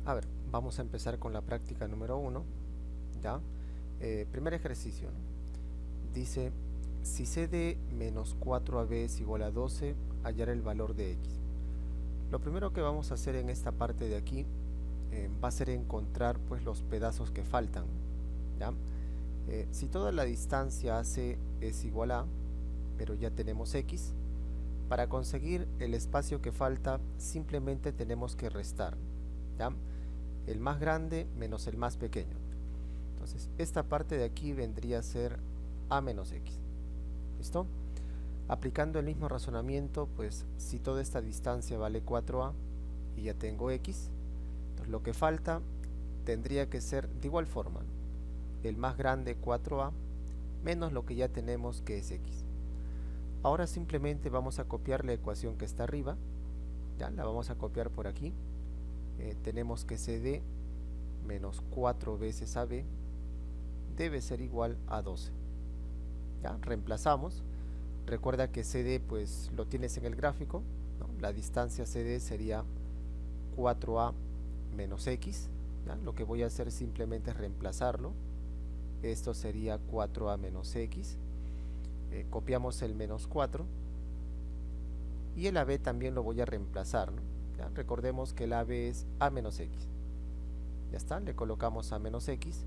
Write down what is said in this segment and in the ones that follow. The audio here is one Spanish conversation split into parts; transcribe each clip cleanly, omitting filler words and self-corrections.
A ver, vamos a empezar con la práctica número 1. ¿Ya? Primer ejercicio, ¿no? Dice, si c de menos 4ab es igual a 12, hallar el valor de x. Lo primero que vamos a hacer en esta parte de aquí va a ser encontrar pues los pedazos que faltan. ¿Ya? Si toda la distancia AC es igual a, pero ya tenemos x, para conseguir el espacio que falta simplemente tenemos que restar. ¿Ya? El más grande menos el más pequeño. Entonces esta parte de aquí vendría a ser a menos x. ¿Listo? Aplicando el mismo razonamiento, pues si toda esta distancia vale 4a y ya tengo x, entonces lo que falta tendría que ser de igual forma el más grande 4a menos lo que ya tenemos que es x. Ahora simplemente vamos a copiar la ecuación que está arriba. Ya la vamos a copiar por aquí. Tenemos que CD menos 4 veces AB debe ser igual a 12. ¿Ya? Reemplazamos. Recuerda que CD pues lo tienes en el gráfico, ¿no? La distancia CD sería 4A menos X. ¿Ya? Lo que voy a hacer simplemente es reemplazarlo. Esto sería 4A menos X. Copiamos el menos 4. Y el AB también lo voy a reemplazar, ¿no? ¿Ya? Recordemos que el AB es A menos X. Ya está, le colocamos A menos X.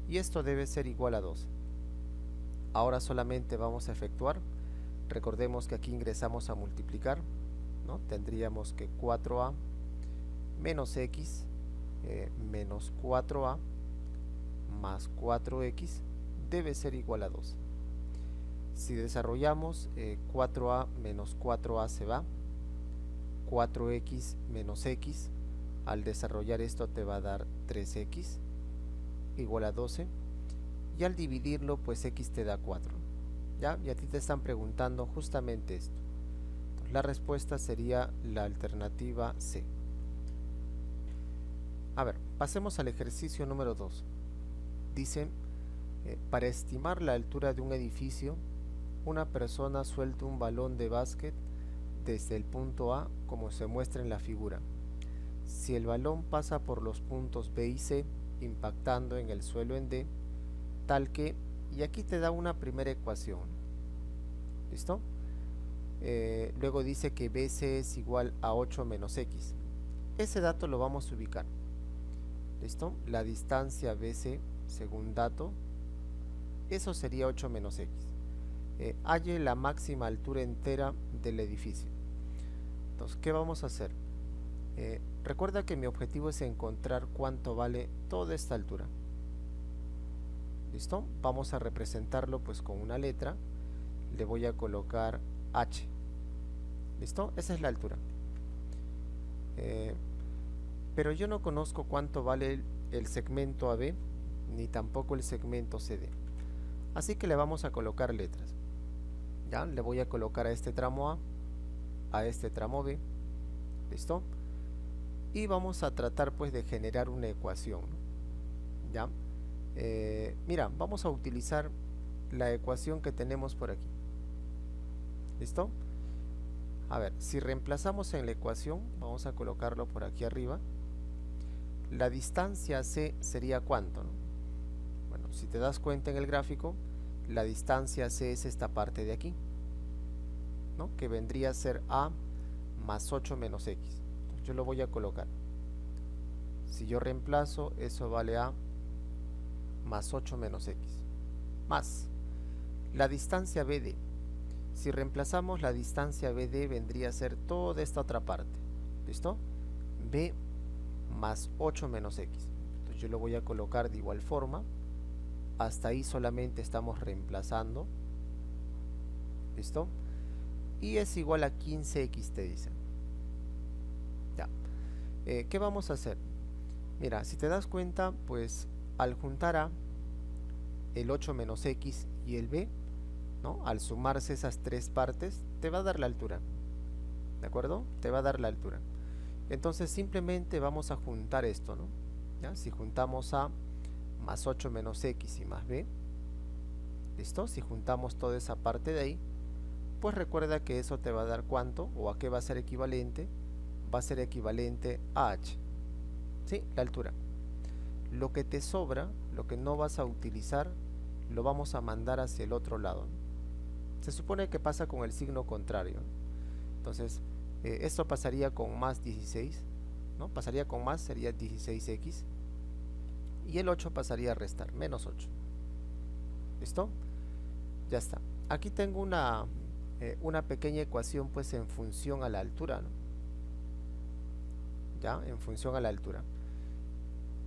Y esto debe ser igual a 12. Ahora solamente vamos a efectuar. Recordemos que aquí ingresamos a multiplicar, ¿no? Tendríamos que 4a menos x menos 4a más 4x debe ser igual a 12. Si desarrollamos 4a menos 4a se va, 4x menos x, al desarrollar esto te va a dar 3x igual a 12, y al dividirlo pues x te da 4. ¿Ya? Y a ti te están preguntando justamente esto. Entonces, la respuesta sería la alternativa C. A ver, pasemos al ejercicio número 2. Dice, para estimar la altura de un edificio, una persona suelta un balón de básquet desde el punto A como se muestra en la figura. Si el balón pasa por los puntos B y C, impactando en el suelo en D, tal que, y aquí te da una primera ecuación. ¿Listo? Luego dice que BC es igual a 8 menos X. Ese dato lo vamos a ubicar. ¿Listo? La distancia BC, según dato, eso sería 8 menos X. Halle la máxima altura entera del edificio. Entonces, ¿qué vamos a hacer? Recuerda que mi objetivo es encontrar cuánto vale toda esta altura. ¿Listo? Vamos a representarlo pues con una letra. Le voy a colocar H. ¿Listo? Esa es la altura. Pero yo no conozco cuánto vale el segmento AB, ni tampoco el segmento CD. Así que le vamos a colocar letras. ¿Ya? Le voy a colocar a este tramo a este tramo B. ¿Listo? Y vamos a tratar pues de generar una ecuación. ¿Ya? Mira, vamos a utilizar la ecuación que tenemos por aquí. ¿Listo? A ver, si reemplazamos en la ecuación, vamos a colocarlo por aquí arriba. La distancia C sería ¿cuánto? ¿No? Bueno, si te das cuenta en el gráfico, la distancia C es esta parte de aquí, ¿no? Que vendría a ser A más 8 menos X. Entonces, yo lo voy a colocar. Si yo reemplazo, eso vale A más 8 menos X. Más la distancia BD. Si reemplazamos la distancia BD vendría a ser toda esta otra parte. ¿Listo? B más 8 menos X. Entonces yo lo voy a colocar de igual forma. Hasta ahí solamente estamos reemplazando. ¿Listo? Y es igual a 15X te dicen. Ya. ¿Qué vamos a hacer? Mira, si te das cuenta, pues al juntar A, el 8 menos X y el B, ¿no? Al sumarse esas tres partes, te va a dar la altura. ¿De acuerdo? Te va a dar la altura. Entonces simplemente vamos a juntar esto, ¿no? ¿Ya? Si juntamos A más 8 menos X y más B, ¿listo? Si juntamos toda esa parte de ahí, pues recuerda que eso te va a dar ¿cuánto? ¿O a qué va a ser equivalente? Va a ser equivalente a H. ¿sí? La altura. Lo que te sobra, lo que no vas a utilizar, lo vamos a mandar hacia el otro lado. Se supone que pasa con el signo contrario. Entonces, esto pasaría con más 16, ¿no? Pasaría con más, sería 16x. Y el 8 pasaría a restar, menos 8. ¿Listo? Ya está. Aquí tengo una pequeña ecuación pues en función a la altura, ¿no? Ya, en función a la altura.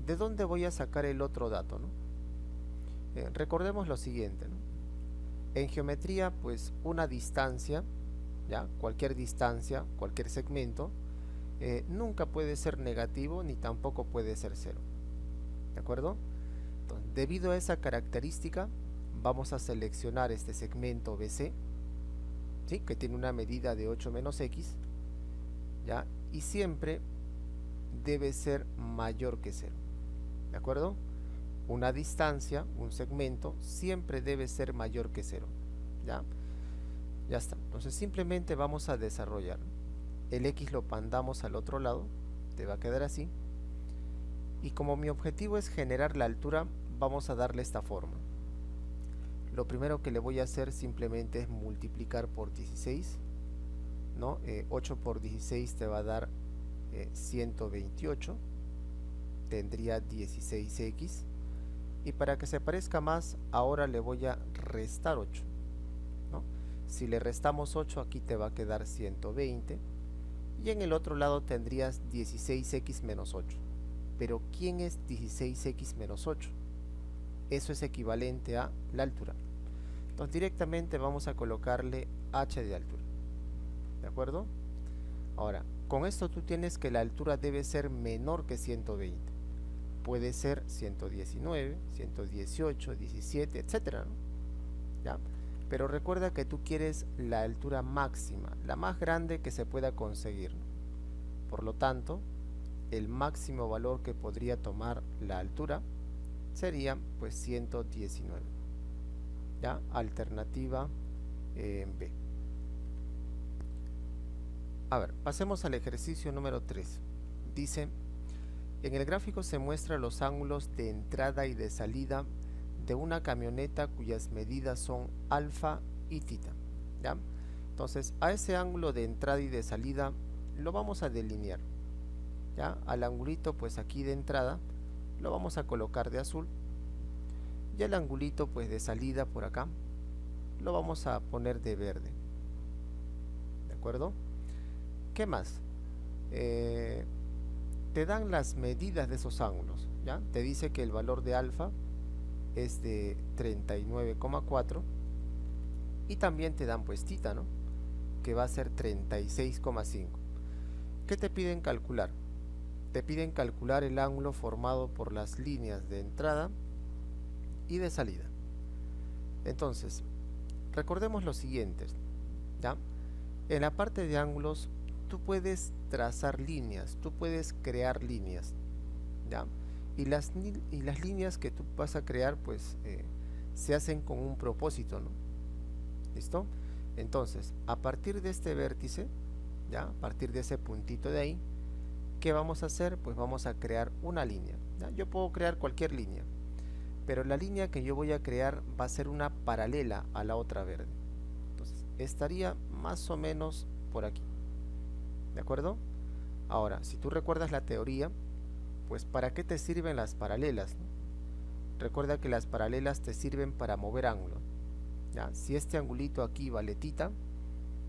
¿De dónde voy a sacar el otro dato, no? Recordemos lo siguiente, ¿no? En geometría, pues una distancia, ya, cualquier distancia, cualquier segmento, nunca puede ser negativo ni tampoco puede ser cero. ¿De acuerdo? Entonces, debido a esa característica, vamos a seleccionar este segmento BC, ¿sí? Que tiene una medida de 8 menos x, ¿ya? Y siempre debe ser mayor que 0. ¿De acuerdo? Una distancia, un segmento, siempre debe ser mayor que 0. ¿Ya? Ya está. Entonces simplemente vamos a desarrollar. El x lo mandamos al otro lado, te va a quedar así. Y como mi objetivo es generar la altura, vamos a darle esta forma. Lo primero que le voy a hacer simplemente es multiplicar por 16, ¿no? 8 por 16 te va a dar 128, tendría 16x. Y para que se parezca más, ahora le voy a restar 8, ¿no? Si le restamos 8, aquí te va a quedar 120. Y en el otro lado tendrías 16x menos 8. Pero ¿quién es 16x menos 8? Eso es equivalente a la altura. Entonces directamente vamos a colocarle h de altura. ¿De acuerdo? Ahora, con esto tú tienes que la altura debe ser menor que 120. Puede ser 119, 118, 17, etcétera, ¿no? ¿Ya? Pero recuerda que tú quieres la altura máxima, la más grande que se pueda conseguir, ¿no? Por lo tanto, el máximo valor que podría tomar la altura sería pues 119. ¿Ya? Alternativa B. A ver, pasemos al ejercicio número 3. Dice: en el gráfico se muestran los ángulos de entrada y de salida de una camioneta cuyas medidas son alfa y tita. ¿Ya? Entonces, a ese ángulo de entrada y de salida lo vamos a delinear. ¿Ya? Al angulito, pues aquí de entrada, lo vamos a colocar de azul. Y el angulito, pues de salida por acá, lo vamos a poner de verde. ¿De acuerdo? ¿Qué más? Te dan las medidas de esos ángulos, ¿ya? Te dice que el valor de alfa es de 39,4 y también te dan pues tita, ¿no? Que va a ser 36,5. ¿Qué te piden calcular? Te piden calcular el ángulo formado por las líneas de entrada y de salida. Entonces, recordemos lo siguiente, ¿ya? En la parte de ángulos tú puedes trazar líneas, tú puedes crear líneas, ¿ya? Y las líneas que tú vas a crear pues se hacen con un propósito, ¿no? ¿Listo? Entonces, a partir de este vértice, ¿ya? A partir de ese puntito de ahí, ¿qué vamos a hacer? Pues vamos a crear una línea, ¿ya? Yo puedo crear cualquier línea, pero la línea que yo voy a crear va a ser una paralela a la otra verde. Entonces, estaría más o menos por aquí. ¿De acuerdo? Ahora, si tú recuerdas la teoría, pues ¿para qué te sirven las paralelas, ¿no? Recuerda que las paralelas te sirven para mover ángulos, ¿ya? Si este angulito aquí vale tita,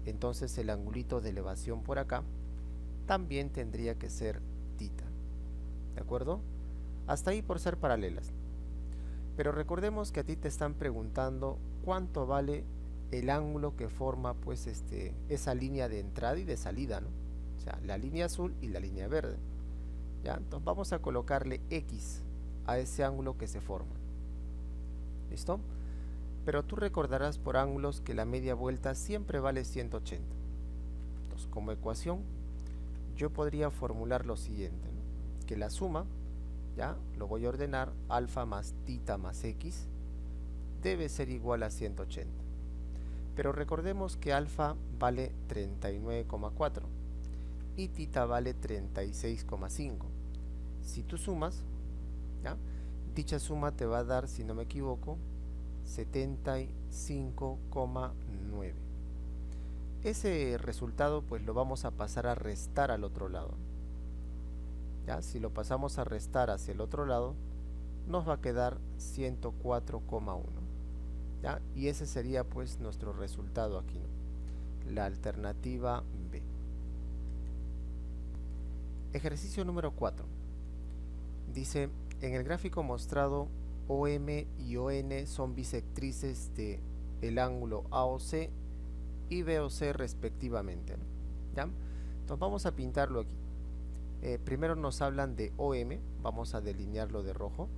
entonces el angulito de elevación por acá también tendría que ser tita. ¿De acuerdo? Hasta ahí por ser paralelas. Pero recordemos que a ti te están preguntando cuánto vale el ángulo que forma pues esa línea de entrada y de salida, ¿no? O sea, la línea azul y la línea verde. ¿Ya? Entonces vamos a colocarle X a ese ángulo que se forma. ¿Listo? Pero tú recordarás por ángulos que la media vuelta siempre vale 180. Entonces, como ecuación, yo podría formular lo siguiente, ¿no? Que la suma, ¿ya? Lo voy a ordenar, alfa más tita más X, debe ser igual a 180. Pero recordemos que alfa vale 39,4 y tita vale 36,5. Si tú sumas, ¿ya? Dicha suma te va a dar, si no me equivoco, 75,9. Ese resultado pues lo vamos a pasar a restar al otro lado. ¿Ya? Si lo pasamos a restar hacia el otro lado, nos va a quedar 104,1. ¿Ya? Y ese sería pues nuestro resultado aquí, ¿no? La alternativa B. Ejercicio número 4. Dice, en el gráfico mostrado, OM y ON son bisectrices de el ángulo AOC y BOC respectivamente, ¿no? ¿Ya? Entonces vamos a pintarlo aquí. Primero nos hablan de OM, vamos a delinearlo de rojo,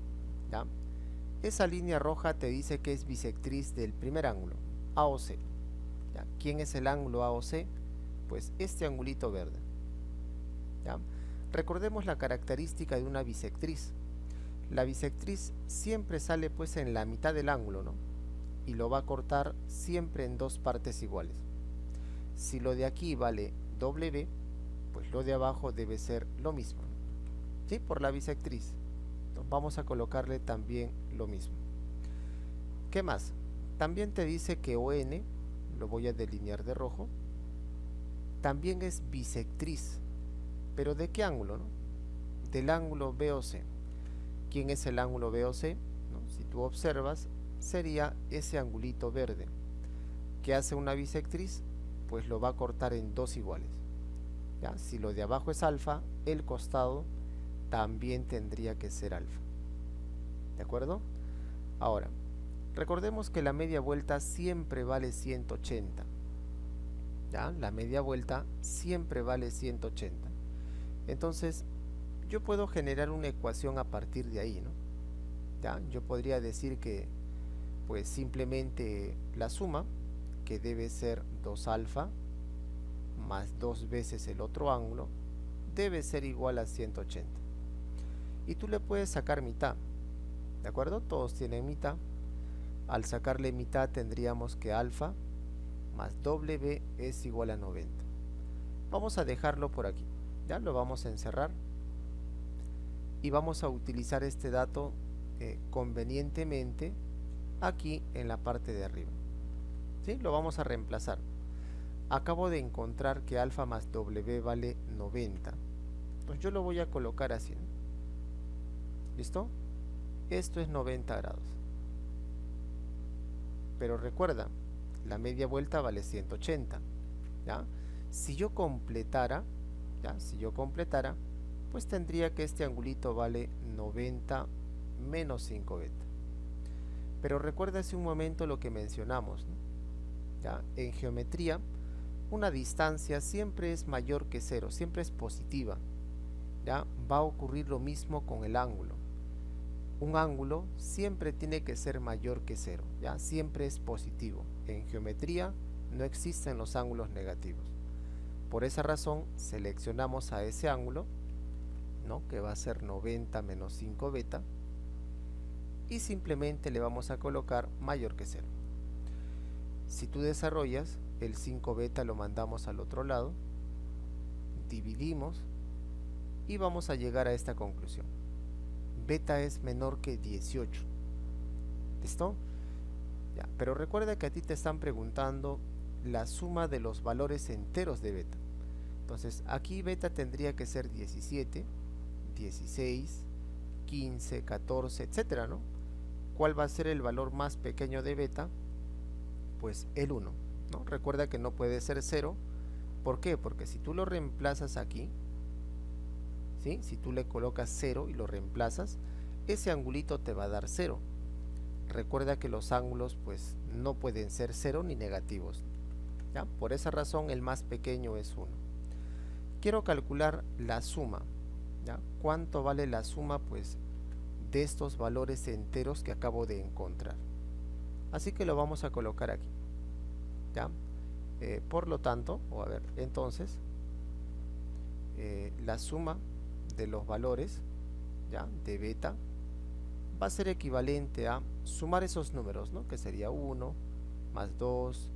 ¿ya? Esa línea roja te dice que es bisectriz del primer ángulo, AOC. ¿Ya? ¿Quién es el ángulo AOC? Pues este angulito verde. ¿Ya? Recordemos la característica de una bisectriz. La bisectriz siempre sale pues en la mitad del ángulo, ¿no? Y lo va a cortar siempre en dos partes iguales. Si lo de aquí vale W, pues lo de abajo debe ser lo mismo, ¿sí? Por la bisectriz. Entonces vamos a colocarle también lo mismo. ¿Qué más? También te dice que ON, lo voy a delinear de rojo, también es bisectriz. ¿Pero de qué ángulo, no? Del ángulo BOC. ¿Quién es el ángulo BOC? ¿No? Si tú observas, sería ese angulito verde. ¿Qué hace una bisectriz? Pues lo va a cortar en dos iguales. ¿Ya? Si lo de abajo es alfa, el costado también tendría que ser alfa. ¿De acuerdo? Ahora, recordemos que la media vuelta siempre vale 180. ¿Ya? La media vuelta siempre vale 180. Entonces, yo puedo generar una ecuación a partir de ahí, ¿no? ¿Ya? Yo podría decir que, pues simplemente la suma, que debe ser 2 alfa, más 2 veces el otro ángulo, debe ser igual a 180. Y tú le puedes sacar mitad, ¿de acuerdo? Todos tienen mitad. Al sacarle mitad tendríamos que alfa más W es igual a 90. Vamos a dejarlo por aquí. Ya lo vamos a encerrar y vamos a utilizar este dato convenientemente aquí en la parte de arriba. ¿Sí? Lo vamos a reemplazar. Acabo de encontrar que alfa más W vale 90. Entonces yo lo voy a colocar así, ¿no? ¿Listo? Esto es 90 grados. Pero recuerda, la media vuelta vale 180. ¿Ya? Si yo completara, ¿ya? Si yo completara, pues tendría que este angulito vale 90 menos 5 beta. Pero recuerda hace un momento lo que mencionamos, ¿no? ¿Ya? En geometría, una distancia siempre es mayor que 0, siempre es positiva. ¿Ya? Va a ocurrir lo mismo con el ángulo. Un ángulo siempre tiene que ser mayor que 0, ¿ya? Siempre es positivo. En geometría no existen los ángulos negativos. Por esa razón seleccionamos a ese ángulo, ¿no? Que va a ser 90 menos 5 beta, y simplemente le vamos a colocar mayor que 0. Si tú desarrollas, el 5 beta lo mandamos al otro lado, dividimos y vamos a llegar a esta conclusión. Beta es menor que 18. ¿Listo? Ya, pero recuerda que a ti te están preguntando la suma de los valores enteros de beta. Entonces aquí beta tendría que ser 17, 16, 15, 14, etcétera, ¿no? ¿Cuál va a ser el valor más pequeño de beta? Pues el 1, ¿no? Recuerda que no puede ser 0. ¿Por qué? Porque si tú lo reemplazas aquí, ¿sí? Si tú le colocas 0 y lo reemplazas, ese angulito te va a dar 0. Recuerda que los ángulos pues no pueden ser 0 ni negativos, ¿ya? Por esa razón el más pequeño es 1. Quiero calcular la suma, ¿ya? ¿Cuánto vale la suma pues de estos valores enteros que acabo de encontrar? Así que lo vamos a colocar aquí, ¿ya? Por lo tanto, o a ver, entonces la suma de los valores, ¿ya? De beta va a ser equivalente a sumar esos números, ¿no? Que sería 1 más 2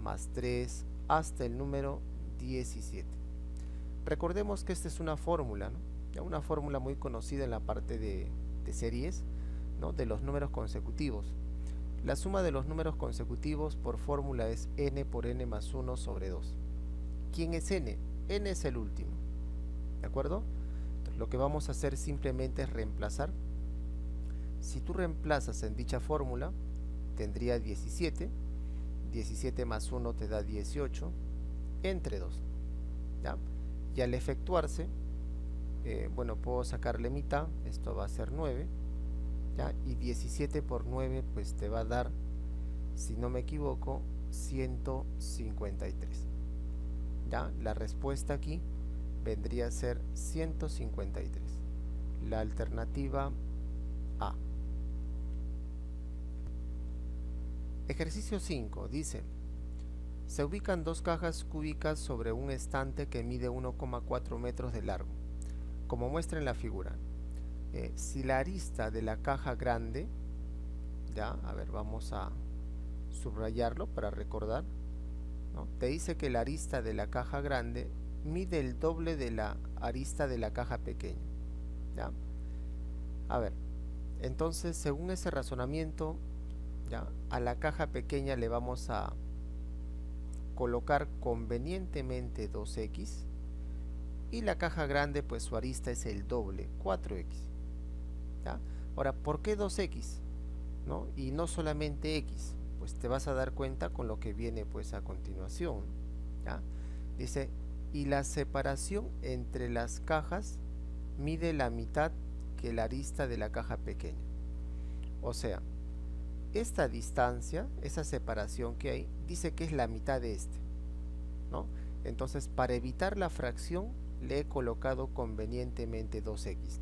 más 3 hasta el número 17. Recordemos que esta es una fórmula, ¿no? Ya una fórmula muy conocida en la parte de series, ¿no? De los números consecutivos. La suma de los números consecutivos por fórmula es n por n más 1 sobre 2. ¿Quién es n? N es el último. ¿De acuerdo? Entonces, lo que vamos a hacer simplemente es reemplazar. Si tú reemplazas en dicha fórmula, tendría 17. 17 más 1 te da 18 entre 2. ¿Ya? Y al efectuarse, bueno, puedo sacarle mitad. Esto va a ser 9. ¿Ya? Y 17 por 9 pues te va a dar, si no me equivoco, 153. ¿Ya? La respuesta aquí vendría a ser 153. La alternativa A. Ejercicio 5 dice: se ubican dos cajas cúbicas sobre un estante que mide 1,4 metros de largo, como muestra en la figura. Si la arista de la caja grande, ya, a ver, vamos a subrayarlo para recordar, ¿no? Te dice que la arista de la caja grande mide el doble de la arista de la caja pequeña, ¿ya? A ver, entonces según ese razonamiento, ¿ya? A la caja pequeña le vamos a colocar convenientemente 2x, y la caja grande pues su arista es el doble, 4x. ¿Ya? Ahora, ¿por qué 2x? ¿No? Y no solamente x, pues te vas a dar cuenta con lo que viene pues a continuación. ¿Ya? Dice, y la separación entre las cajas mide la mitad que la arista de la caja pequeña. O sea, esta distancia, esa separación que hay, dice que es la mitad de este, ¿no? Entonces, para evitar la fracción, le he colocado convenientemente 2x.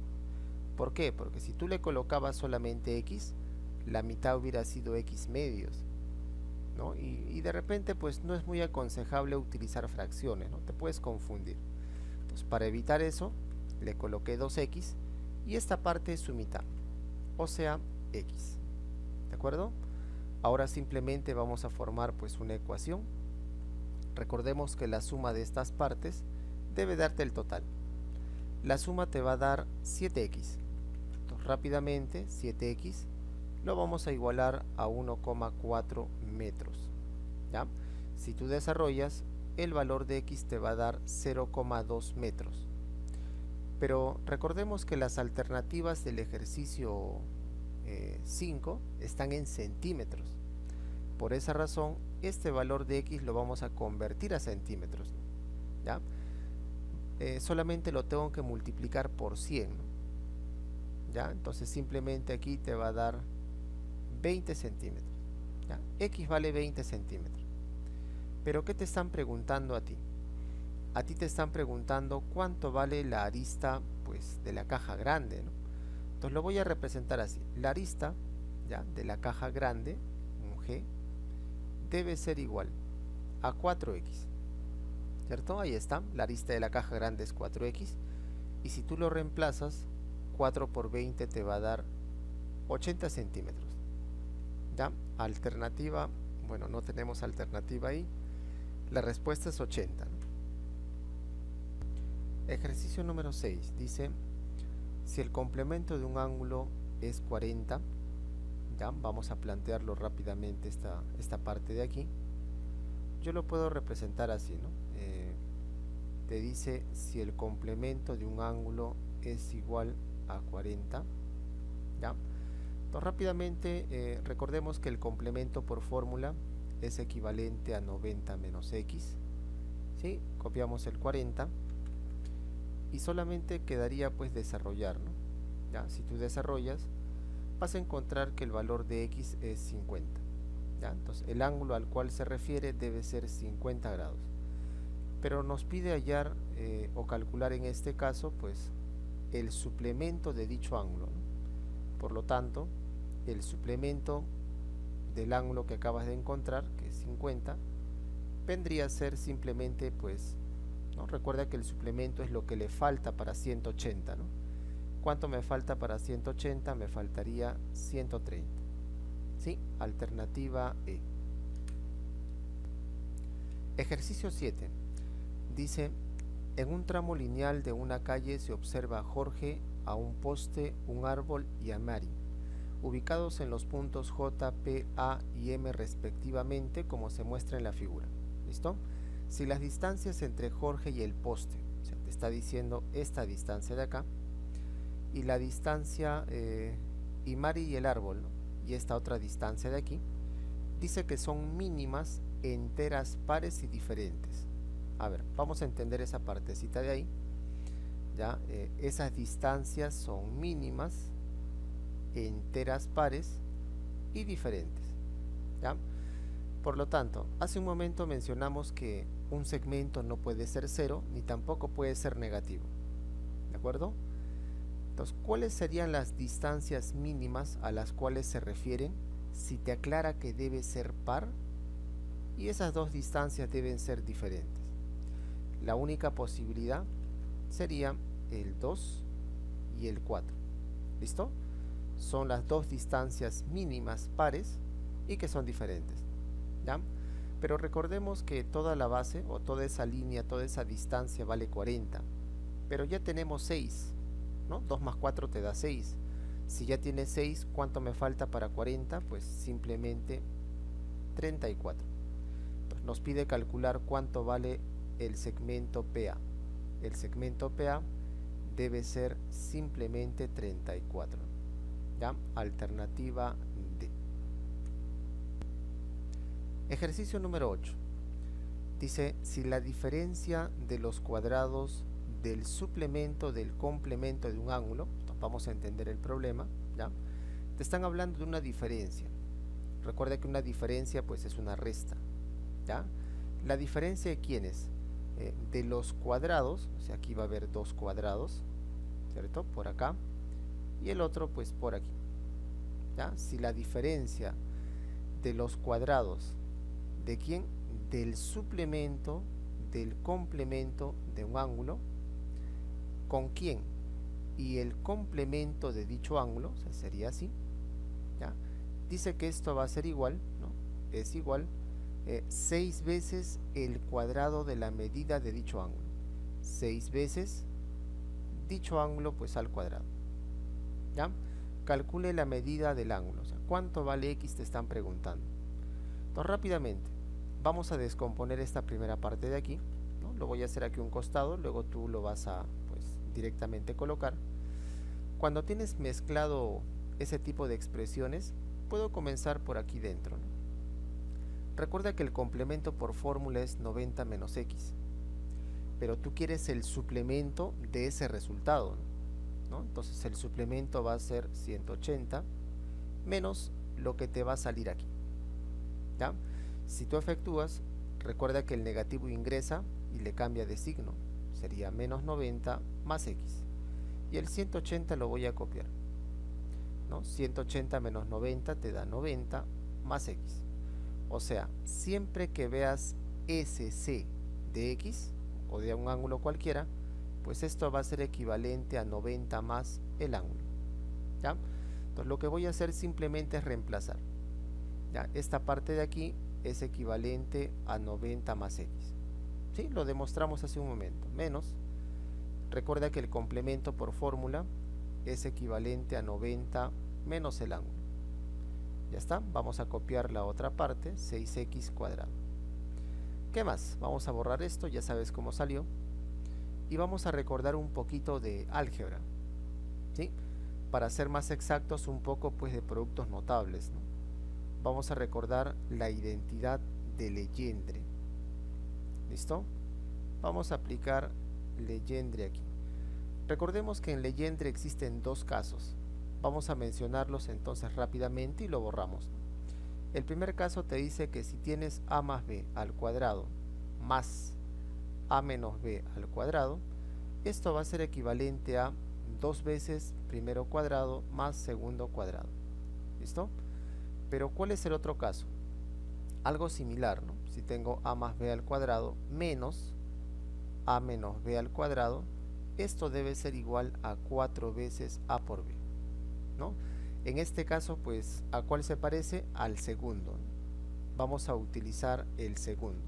¿Por qué? Porque si tú le colocabas solamente x, la mitad hubiera sido x medios, ¿no? Y de repente pues no es muy aconsejable utilizar fracciones, ¿no? Te puedes confundir. Entonces, para evitar eso, le coloqué 2x y esta parte es su mitad, o sea, x. ¿De acuerdo? Ahora simplemente vamos a formar pues una ecuación. Recordemos que la suma de estas partes debe darte el total. La suma te va a dar 7x. Entonces, rápidamente 7x lo vamos a igualar a 1,4 metros. ¿Ya? Si tú desarrollas, el valor de x te va a dar 0,2 metros. Pero recordemos que las alternativas del ejercicio 5 están en centímetros. Por esa razón, este valor de x lo vamos a convertir a centímetros, ¿ya? Solamente lo tengo que multiplicar por 100, ¿no? ¿Ya? Entonces simplemente aquí te va a dar 20 centímetros. ¿Ya? X vale 20 centímetros. Pero ¿qué te están preguntando a ti? A ti te están preguntando cuánto vale la arista pues, de la caja grande, ¿no? Entonces lo voy a representar así. La arista, ¿ya? De la caja grande, un G, debe ser igual a 4x. ¿Cierto? Ahí está. La arista de la caja grande es 4x. Y si tú lo reemplazas, 4 por 20 te va a dar 80 centímetros. ¿Ya? Alternativa, bueno, no tenemos alternativa ahí. La respuesta es 80, ¿no? Ejercicio número 6 dice: si el complemento de un ángulo es 40, ya vamos a plantearlo rápidamente esta parte de aquí. Yo lo puedo representar así, ¿no? Te dice si el complemento de un ángulo es igual a 40, ¿ya? Entonces rápidamente recordemos que el complemento por fórmula es equivalente a 90 menos x, ¿sí? Copiamos el 40 y solamente quedaría pues desarrollar, ¿no? ¿Ya? Si tú desarrollas, vas a encontrar que el valor de x es 50, ¿ya? Entonces el ángulo al cual se refiere debe ser 50 grados, pero nos pide hallar o calcular en este caso pues el suplemento de dicho ángulo, ¿no? Por lo tanto, el suplemento del ángulo que acabas de encontrar, que es 50, vendría a ser simplemente pues, ¿no? Recuerda que el suplemento es lo que le falta para 180, ¿no? ¿Cuánto me falta para 180? Me faltaría 130. ¿Sí? Alternativa E. Ejercicio 7. Dice, En un tramo lineal de una calle se observa a Jorge, a un poste, un árbol y a Mari, ubicados en los puntos J, P, A y M respectivamente, como se muestra en la figura. ¿Listo? Si las distancias entre Jorge y el poste, o sea, te está diciendo esta distancia de acá, y la distancia y Mari y el árbol, ¿no? Y esta otra distancia de aquí, dice que son mínimas, enteras, pares y diferentes. A ver, vamos a entender esa partecita de ahí. ¿Ya? Esas distancias son mínimas, enteras, pares y diferentes. ¿Ya? Por lo tanto, hace un momento mencionamos que un segmento no puede ser cero ni tampoco puede ser negativo. ¿De acuerdo? Entonces, ¿cuáles serían las distancias mínimas a las cuales se refieren si te aclara que debe ser par y esas dos distancias deben ser diferentes? La única posibilidad sería el 2 y el 4. ¿Listo? Son las dos distancias mínimas pares y que son diferentes. ¿Ya? Pero recordemos que toda la base o toda esa línea, toda esa distancia vale 40. Pero ya tenemos 6, ¿no? 2 más 4 te da 6. Si ya tienes 6, ¿cuánto me falta para 40? Pues simplemente 34. Entonces nos pide calcular cuánto vale el segmento PA. El segmento PA debe ser simplemente 34. ¿Ya? Alternativa D. Ejercicio número 8. Dice, si la diferencia de los cuadrados del suplemento del complemento de un ángulo, vamos a entender el problema, ¿ya? Te están hablando de una diferencia. Recuerda que una diferencia pues es una resta, ¿ya? La diferencia de quiénes, de los cuadrados, o sea, aquí va a haber dos cuadrados, ¿cierto? Por acá, y el otro pues por aquí, ¿ya? Si la diferencia de los cuadrados, ¿de quién? Del suplemento del complemento de un ángulo, ¿con quién? Y el complemento de dicho ángulo, o sea, sería así, ¿ya? Dice que esto va a ser igual, ¿no? Es igual 6 veces el cuadrado de la medida de dicho ángulo. 6 veces dicho ángulo pues al cuadrado. ¿Ya? Calcule la medida del ángulo. O sea, ¿cuánto vale X? Te están preguntando. Entonces rápidamente vamos a descomponer esta primera parte de aquí, ¿no? Lo voy a hacer aquí a un costado, luego tú lo vas a pues directamente colocar. Cuando tienes mezclado ese tipo de expresiones, puedo comenzar por aquí dentro, ¿no? Recuerda que el complemento por fórmula es 90 menos X, pero tú quieres el suplemento de ese resultado, ¿no? Entonces el suplemento va a ser 180 menos lo que te va a salir aquí, ¿ya? Si tú efectúas, recuerda que el negativo ingresa y le cambia de signo, sería menos 90 más X, y el 180 lo voy a copiar, ¿no? 180 menos 90 te da 90 más X. O sea, siempre que veas SC de X o de un ángulo cualquiera, pues esto va a ser equivalente a 90 más el ángulo, ¿ya? Entonces lo que voy a hacer simplemente es reemplazar, ¿ya? Esta parte de aquí es equivalente a 90 más X, ¿sí? Lo demostramos hace un momento. Menos, recuerda que el complemento por fórmula es equivalente a 90 menos el ángulo. Ya está, vamos a copiar la otra parte, 6x cuadrado. ¿Qué más? Vamos a borrar esto, ya sabes cómo salió. Y vamos a recordar un poquito de álgebra, ¿sí? Para ser más exactos, un poco pues de productos notables, ¿no? Vamos a recordar la identidad de Legendre. ¿Listo? Vamos a aplicar Legendre aquí. Recordemos que en Legendre existen dos casos. Vamos a mencionarlos entonces rápidamente y lo borramos. El primer caso te dice que si tienes a más b al cuadrado más a menos b al cuadrado, esto va a ser equivalente a 2 veces primero cuadrado más segundo cuadrado. ¿Listo? Pero ¿cuál es el otro caso? Algo similar, ¿no? Si tengo a más b al cuadrado menos a menos b al cuadrado, esto debe ser igual a 4 veces a por b, ¿no? En este caso, pues, ¿a cuál se parece? Al segundo, ¿no? Vamos a utilizar el segundo.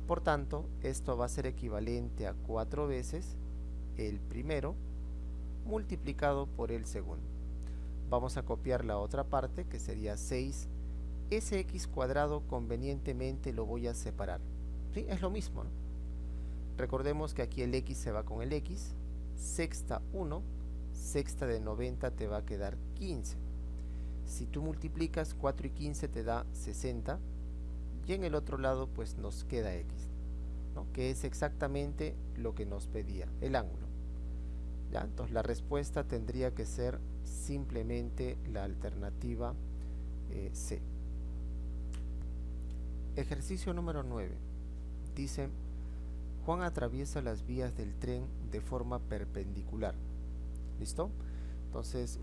Por tanto, esto va a ser equivalente a 4 veces el primero multiplicado por el segundo. Vamos a copiar la otra parte, que sería 6. Ese x cuadrado convenientemente lo voy a separar. ¿Sí? Es lo mismo, ¿no? Recordemos que aquí el x se va con el x. Sexta 1, sexta de 90 te va a quedar 15. Si tú multiplicas 4 y 15 te da 60. Y en el otro lado pues nos queda x, ¿no? Que es exactamente lo que nos pedía, el ángulo. ¿Ya? Entonces la respuesta tendría que ser simplemente la alternativa C. Ejercicio número 9. Dice, Juan atraviesa las vías del tren de forma perpendicular. ¿Listo? Entonces,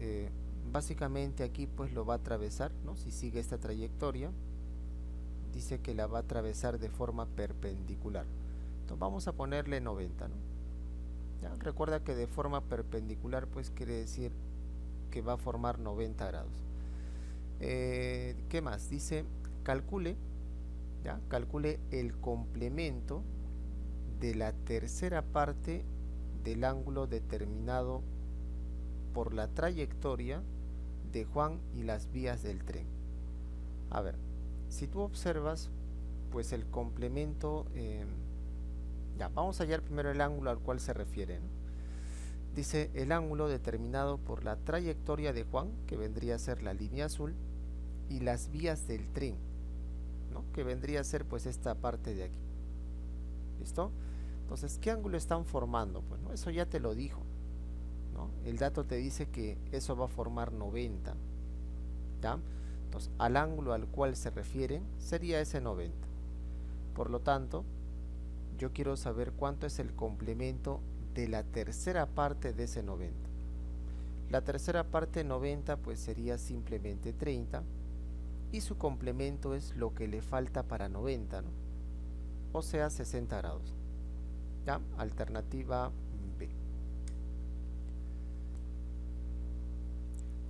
básicamente aquí pues lo va a atravesar, ¿no? Si sigue esta trayectoria, dice que la va a atravesar de forma perpendicular. Entonces vamos a ponerle 90, ¿no? ¿Ya? Recuerda que de forma perpendicular pues quiere decir que va a formar 90 grados. ¿Qué más? Dice, calcule, ¿ya? Calcule el complemento de la tercera parte del ángulo determinado por la trayectoria de Juan y las vías del tren. A ver, si tú observas, pues el complemento, ya, vamos a hallar primero el ángulo al cual se refiere, ¿no? Dice el ángulo determinado por la trayectoria de Juan, que vendría a ser la línea azul, y las vías del tren, ¿no? Que vendría a ser pues esta parte de aquí. ¿Listo? Entonces, ¿qué ángulo están formando? Pues, ¿no? Eso ya te lo dijo, ¿no? El dato te dice que eso va a formar 90. ¿Ya? Entonces, al ángulo al cual se refieren sería ese 90. Por lo tanto, yo quiero saber cuánto es el complemento de la tercera parte de ese 90. La tercera parte 90 pues sería simplemente 30 y su complemento es lo que le falta para 90, ¿no? O sea 60 grados. ¿Ya? Alternativa B.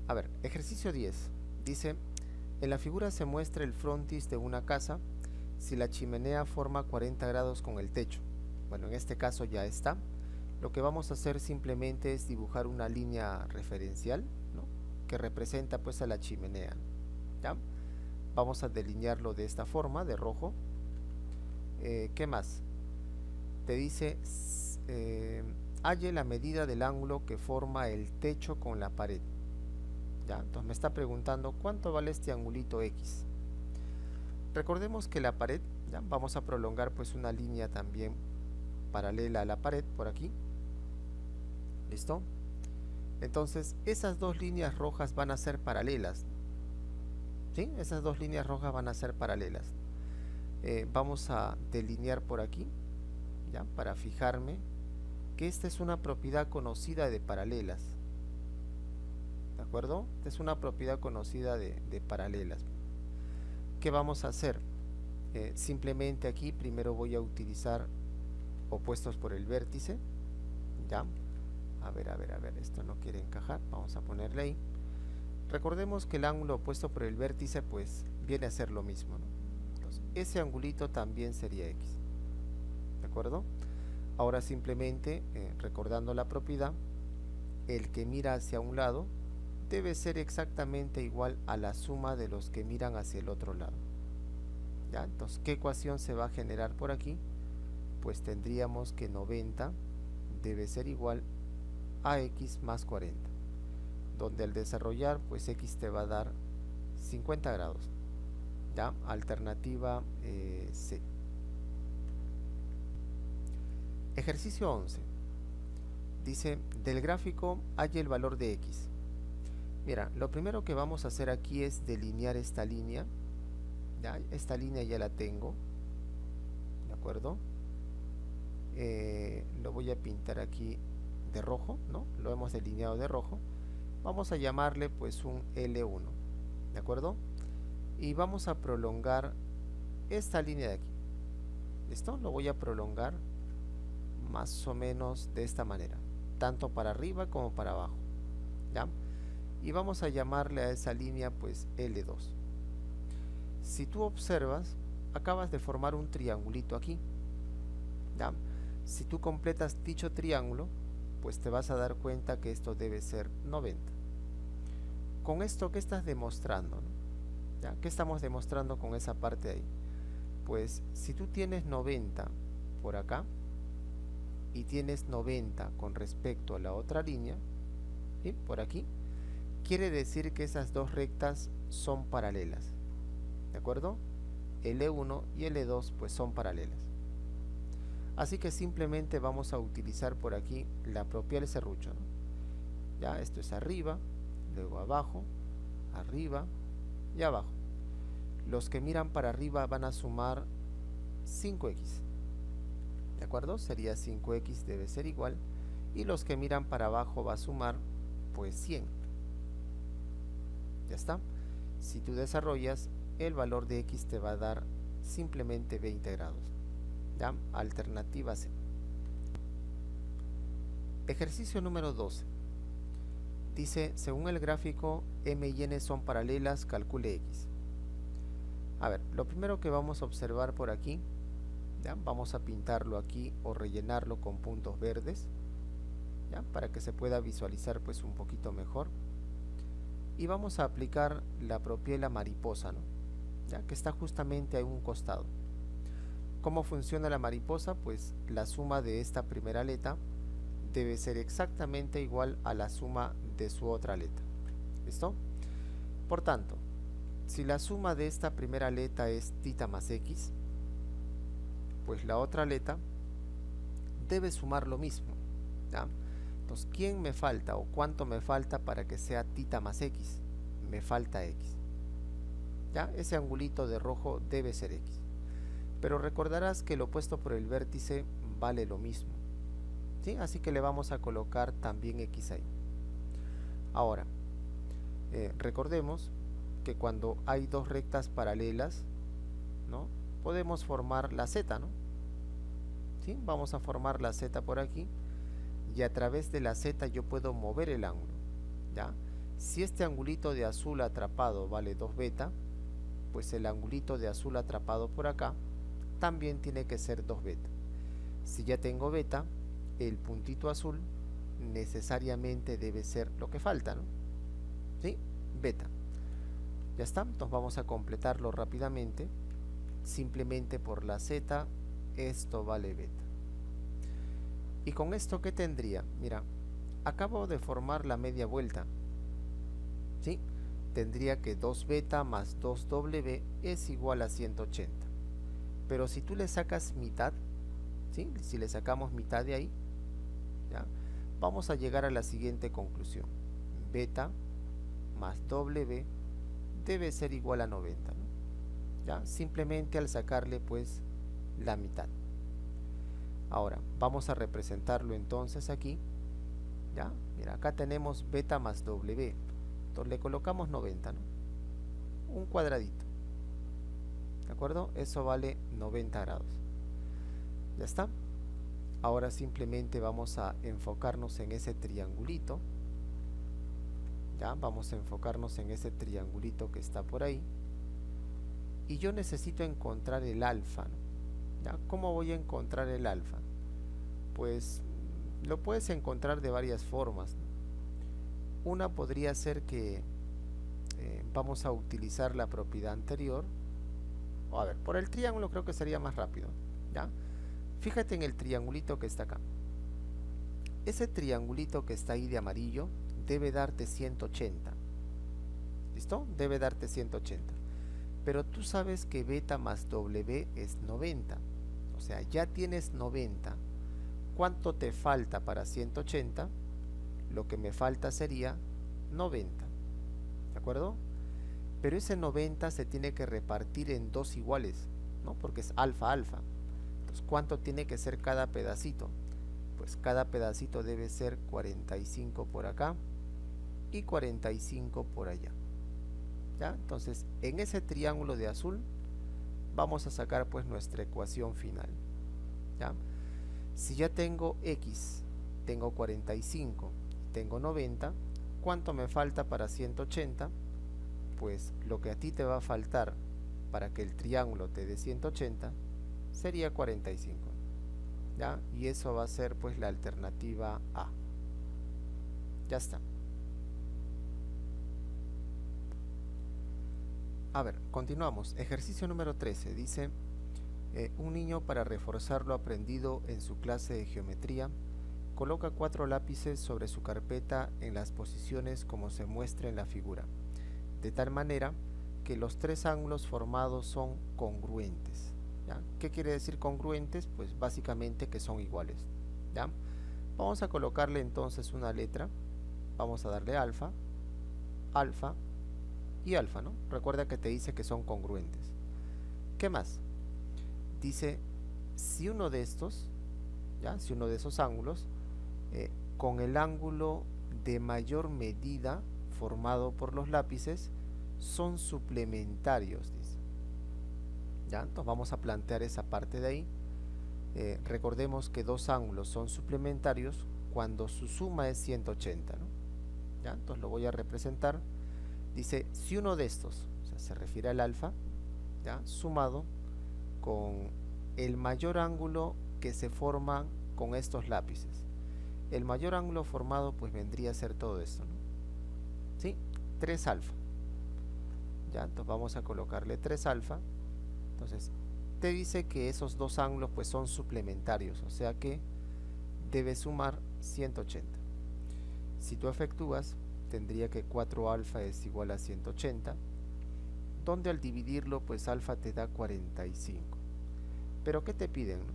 A ver, ejercicio 10. Dice, en la figura se muestra el frontis de una casa si la chimenea forma 40 grados con el techo. Bueno, en este caso ya está. Lo que vamos a hacer simplemente es dibujar una línea referencial, ¿no? Que representa pues a la chimenea. ¿Ya? Vamos a delinearlo de esta forma, de rojo. ¿Qué más? Te dice, halle la medida del ángulo que forma el techo con la pared. ¿Ya? Entonces me está preguntando cuánto vale este angulito X. Recordemos que la pared, ¿ya? Vamos a prolongar pues una línea también paralela a la pared por aquí. ¿Listo? Entonces esas dos líneas rojas van a ser paralelas. ¿Sí? Esas dos líneas rojas van a ser paralelas. Vamos a delinear por aquí, ¿ya? Para fijarme que esta es una propiedad conocida de paralelas. ¿De acuerdo? Esta es una propiedad conocida de paralelas. ¿Qué vamos a hacer? Simplemente aquí primero voy a utilizar opuestos por el vértice. ¿Ya? A ver, esto no quiere encajar. Vamos a ponerle ahí. Recordemos que el ángulo opuesto por el vértice pues viene a ser lo mismo, ¿no? Entonces, ese angulito también sería X. ¿De acuerdo? Ahora simplemente, recordando la propiedad, el que mira hacia un lado debe ser exactamente igual a la suma de los que miran hacia el otro lado. ¿Ya? Entonces, ¿qué ecuación se va a generar por aquí? Pues tendríamos que 90 debe ser igual a X más 40, donde al desarrollar pues X te va a dar 50 grados. ¿Ya? Alternativa C. Ejercicio 11. Dice, del gráfico halle el valor de X. Mira, lo primero que vamos a hacer aquí es delinear esta línea. ¿Ya? Esta línea ya la tengo. ¿De acuerdo? Lo voy a pintar aquí de rojo, ¿no? Lo hemos delineado de rojo. Vamos a llamarle pues un L1. ¿De acuerdo? Y vamos a prolongar esta línea de aquí. ¿Listo? Lo voy a prolongar más o menos de esta manera, tanto para arriba como para abajo. ¿Ya? Y vamos a llamarle a esa línea pues L2. Si tú observas, acabas de formar un triangulito aquí. ¿ya? Si tú completas dicho triángulo, pues te vas a dar cuenta que esto debe ser 90. Con esto, ¿qué estás demostrando, no? ¿Ya? ¿Qué estamos demostrando con esa parte ahí? Pues si tú tienes 90 por acá y tienes 90 con respecto a la otra línea, ¿sí? Por aquí, quiere decir que esas dos rectas son paralelas, ¿de acuerdo? L1 y L2 pues son paralelas. Así que simplemente vamos a utilizar por aquí la propia del serrucho, ¿no? Ya, esto es arriba, luego abajo, arriba y abajo. Los que miran para arriba van a sumar 5x, ¿de acuerdo? Sería 5x debe ser igual, y los que miran para abajo va a sumar pues 100. Ya está. Si tú desarrollas, el valor de x te va a dar simplemente 20 grados. ¿Ya? Alternativa C. Ejercicio número 12. Dice, según el gráfico, m y n son paralelas, calcule x. A ver, lo primero que vamos a observar por aquí, ¿ya? Vamos a pintarlo aquí o rellenarlo con puntos verdes, ¿ya? Para que se pueda visualizar pues un poquito mejor. Y vamos a aplicar la propiedad mariposa, ¿no? ¿Ya? Que está justamente a un costado. ¿Cómo funciona la mariposa? Pues la suma de esta primera aleta debe ser exactamente igual a la suma de su otra aleta. ¿Listo? Por tanto, si la suma de esta primera aleta es θ más x, pues la otra aleta debe sumar lo mismo, ¿ya? Entonces, ¿quién me falta o cuánto me falta para que sea θ más x? Me falta x. ¿Ya? Ese angulito de rojo debe ser x. Pero recordarás que el opuesto por el vértice vale lo mismo, ¿sí? Así que le vamos a colocar también x ahí. Ahora, recordemos que cuando hay dos rectas paralelas, ¿no? Podemos formar la z, ¿no? ¿Sí? Vamos a formar la z por aquí, y a través de la z yo puedo mover el ángulo, ¿ya? Si este angulito de azul atrapado vale 2 beta, pues el angulito de azul atrapado por acá también tiene que ser 2 beta. Si ya tengo beta, el puntito azul necesariamente debe ser lo que falta, ¿no? ¿Sí? Beta. Ya está, entonces vamos a completarlo rápidamente. Simplemente por la z, esto vale beta. ¿Y con esto qué tendría? Mira, acabo de formar la media vuelta, ¿sí? Tendría que 2 beta más 2w es igual a 180. Pero si tú le sacas mitad, ¿sí? Si le sacamos mitad de ahí, ¿ya? Vamos a llegar a la siguiente conclusión. Beta más w debe ser igual a 90, ¿no? ¿Ya? Simplemente al sacarle pues la mitad. Ahora, vamos a representarlo entonces aquí, ¿ya? Mira, acá tenemos beta más w. Entonces le colocamos 90, ¿no? Un cuadradito. ¿De acuerdo? Eso vale 90 grados. Ya está. Ahora simplemente vamos a enfocarnos en ese triangulito. Ya, vamos a enfocarnos en ese triangulito que está por ahí. Y yo necesito encontrar el alfa, ¿no? ¿Ya? ¿Cómo voy a encontrar el alfa? Pues lo puedes encontrar de varias formas, ¿no? Una podría ser que vamos a utilizar la propiedad anterior. O a ver, por el triángulo creo que sería más rápido, ¿ya? Fíjate en el triangulito que está acá. Ese triangulito que está ahí de amarillo debe darte 180. ¿Listo? Debe darte 180. Pero tú sabes que beta más w es 90. O sea, ya tienes 90. ¿Cuánto te falta para 180? Lo que me falta sería 90. ¿De acuerdo? Pero ese 90 se tiene que repartir en dos iguales, ¿no? Porque es alfa, alfa. Entonces, ¿cuánto tiene que ser cada pedacito? Pues cada pedacito debe ser 45 por acá y 45 por allá. ¿Ya? Entonces, en ese triángulo de azul vamos a sacar pues nuestra ecuación final. ¿Ya? Si ya tengo x, tengo 45, tengo 90, ¿cuánto me falta para 180? Pues lo que a ti te va a faltar para que el triángulo te dé 180 sería 45. ¿ya? Y eso va a ser pues la alternativa A. Ya está. A ver, continuamos. Ejercicio número 13. Dice, un niño, para reforzar lo aprendido en su clase de geometría, coloca 4 lápices sobre su carpeta en las posiciones como se muestra en la figura, de tal manera que los 3 ángulos formados son congruentes. ¿Ya? ¿Qué quiere decir congruentes? Pues básicamente que son iguales. ¿Ya? Vamos a colocarle entonces una letra. Vamos a darle alfa, alfa y alfa, ¿no? Recuerda que te dice que son congruentes. ¿Qué más? Dice, si uno de estos, ¿ya? Si uno de esos ángulos, con el ángulo de mayor medida formado por los lápices, son suplementarios, dice. ¿Ya? Entonces vamos a plantear esa parte de ahí. Recordemos que dos ángulos son suplementarios cuando su suma es 180, ¿no? ¿Ya? Entonces lo voy a representar. Dice, si uno de estos, o sea, se refiere al alfa, ¿ya? Sumado con el mayor ángulo que se forma con estos lápices. El mayor ángulo formado pues vendría a ser todo esto, ¿no? ¿Sí? 3 alfa. ¿Ya? Entonces vamos a colocarle 3 alfa. Entonces te dice que esos dos ángulos pues son suplementarios, o sea que debe sumar 180. Si tú efectúas, tendría que 4 alfa es igual a 180, donde al dividirlo pues alfa te da 45. Pero ¿qué te piden, no?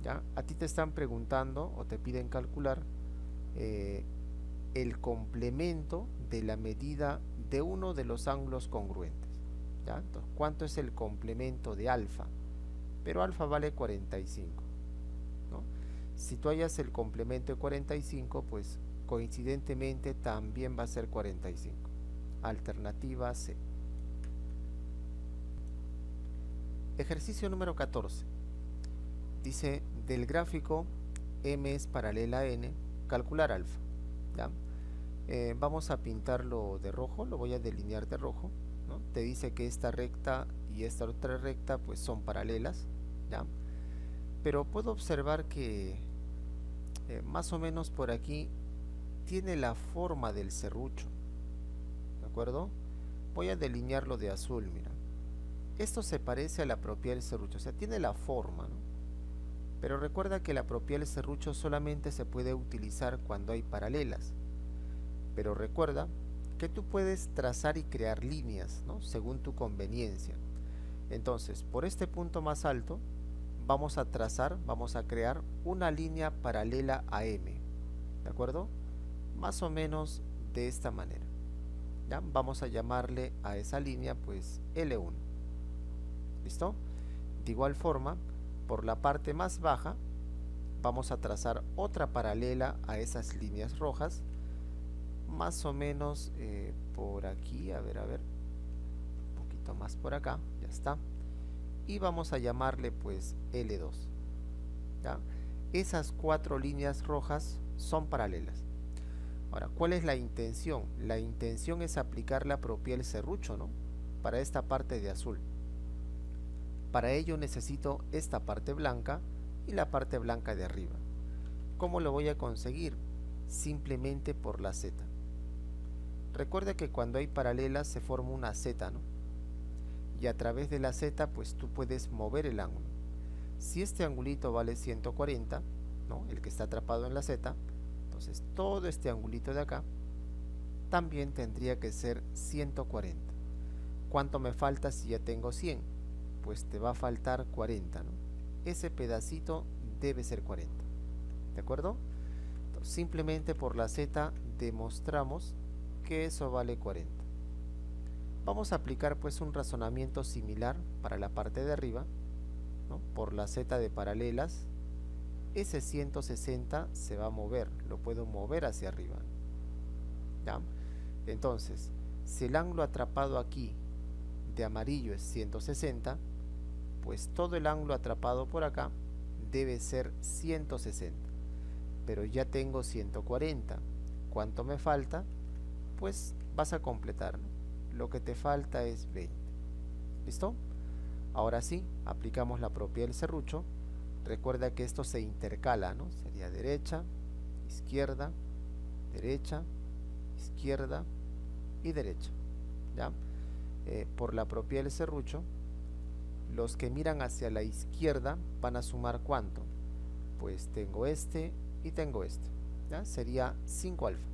¿Ya? A ti te están preguntando o te piden calcular el complemento de la medida de uno de los ángulos congruentes. ¿Ya? Entonces, ¿cuánto es el complemento de alfa? Pero alfa vale 45, ¿no? Si tú hallas el complemento de 45, pues coincidentemente también va a ser 45. Alternativa C. Ejercicio número 14. Dice, del gráfico M es paralela a N, calcular alfa. ¿Ya? Vamos a pintarlo de rojo, lo voy a delinear de rojo, ¿no? Te dice que esta recta y esta otra recta pues son paralelas, ¿ya? Pero puedo observar que más o menos por aquí tiene la forma del serrucho, ¿de acuerdo? Voy a delinearlo de azul, mira. Esto se parece a la propiedad del serrucho, o sea, tiene la forma, ¿no? Pero recuerda que la propiedad del serrucho solamente se puede utilizar cuando hay paralelas. Pero recuerda que tú puedes trazar y crear líneas, ¿no? Según tu conveniencia. Entonces, por este punto más alto, vamos a trazar, vamos a crear una línea paralela a M, ¿de acuerdo? Más o menos de esta manera. ¿Ya? Vamos a llamarle a esa línea pues L1. ¿Listo? De igual forma, por la parte más baja, vamos a trazar otra paralela a esas líneas rojas, más o menos por aquí, a ver, un poquito más por acá, ya está. Y vamos a llamarle pues L2. ¿Ya? Esas 4 líneas rojas son paralelas. Ahora, ¿cuál es la intención? La intención es aplicar la propiedad del serrucho, ¿no? Para esta parte de azul. Para ello necesito esta parte blanca y la parte blanca de arriba. ¿Cómo lo voy a conseguir? Simplemente por la Z. Recuerda que cuando hay paralelas se forma una Z, ¿no? Y a través de la Z pues tú puedes mover el ángulo. Si este angulito vale 140, ¿no? El que está atrapado en la Z, entonces todo este angulito de acá también tendría que ser 140. ¿Cuánto me falta si ya tengo 100? Pues te va a faltar 40, ¿no? Ese pedacito debe ser 40. ¿De acuerdo? Entonces, simplemente por la Z demostramos que eso vale 40. Vamos a aplicar pues un razonamiento similar para la parte de arriba, ¿no? Por la Z de paralelas, ese 160 se va a mover, lo puedo mover hacia arriba. ¿Ya? Entonces, si el ángulo atrapado aquí de amarillo es 160, pues todo el ángulo atrapado por acá debe ser 160. Pero ya tengo 140. ¿Cuánto me falta? Pues vas a completar, ¿no? Lo que te falta es 20. ¿Listo? Ahora sí, aplicamos la propiedad del serrucho recuerda que esto se intercala, ¿no? Sería derecha, izquierda, derecha, izquierda y derecha, ¿ya? Por la propiedad del serrucho, los que miran hacia la izquierda van a sumar ¿cuánto? Pues tengo este y tengo este, ¿ya? Sería 5 alfa.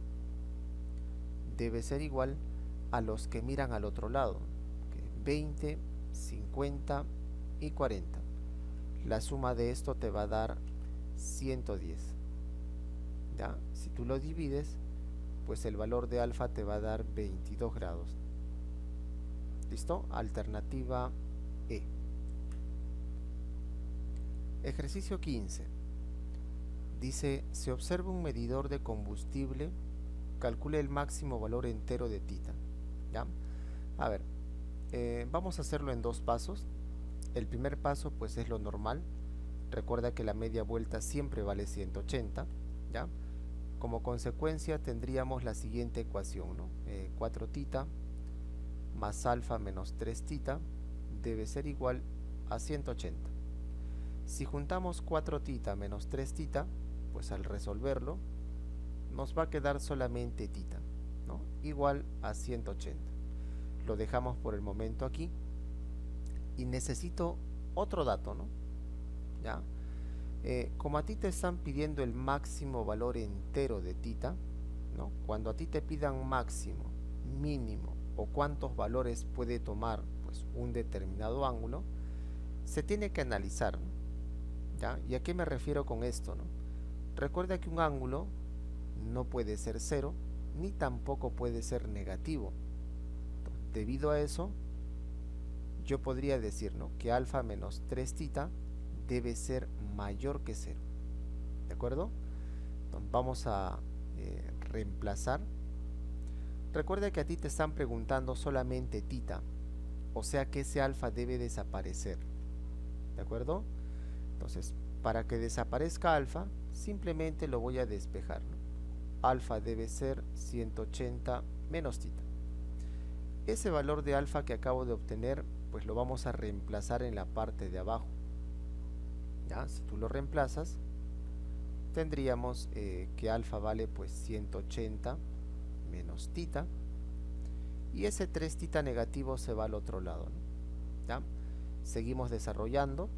Debe ser igual a los que miran al otro lado, 20, 50 y 40. La suma de esto te va a dar 110, ¿ya? Si tú lo divides, pues el valor de alfa te va a dar 22 grados. ¿Listo? Alternativa E. Ejercicio 15. Dice, se observa un medidor de combustible, calcule el máximo valor entero de tita, ¿ya? A ver, vamos a hacerlo en dos pasos. El primer paso pues es lo normal. Recuerda que la media vuelta siempre vale 180, ¿ya? Como consecuencia tendríamos la siguiente ecuación, ¿no? 4 tita más alfa menos 3 tita debe ser igual a 180. Si juntamos 4 tita menos 3 tita, pues al resolverlo nos va a quedar solamente tita, ¿no? Igual a 180. Lo dejamos por el momento aquí y necesito otro dato, ¿no? ¿Ya? Como a ti te están pidiendo el máximo valor entero de tita, ¿no? Cuando a ti te pidan máximo, mínimo o cuántos valores puede tomar pues un determinado ángulo, se tiene que analizar, ¿no? ¿Ya? ¿Y a qué me refiero con esto, no? Recuerda que un ángulo no puede ser cero ni tampoco puede ser negativo. Debido a eso, yo podría decir, ¿no?, que alfa menos 3 tita debe ser mayor que 0. ¿De acuerdo? Entonces vamos a reemplazar. Recuerda que a ti te están preguntando solamente tita, o sea que ese alfa debe desaparecer. ¿De acuerdo? Entonces, para que desaparezca alfa, simplemente lo voy a despejar, ¿no? Alfa debe ser 180 menos tita. Ese valor de alfa que acabo de obtener, pues lo vamos a reemplazar en la parte de abajo. ¿Ya? Si tú lo reemplazas, tendríamos que alfa vale pues 180 menos tita, y ese 3 tita negativo se va al otro lado, ¿no? ¿Ya? Seguimos desarrollando.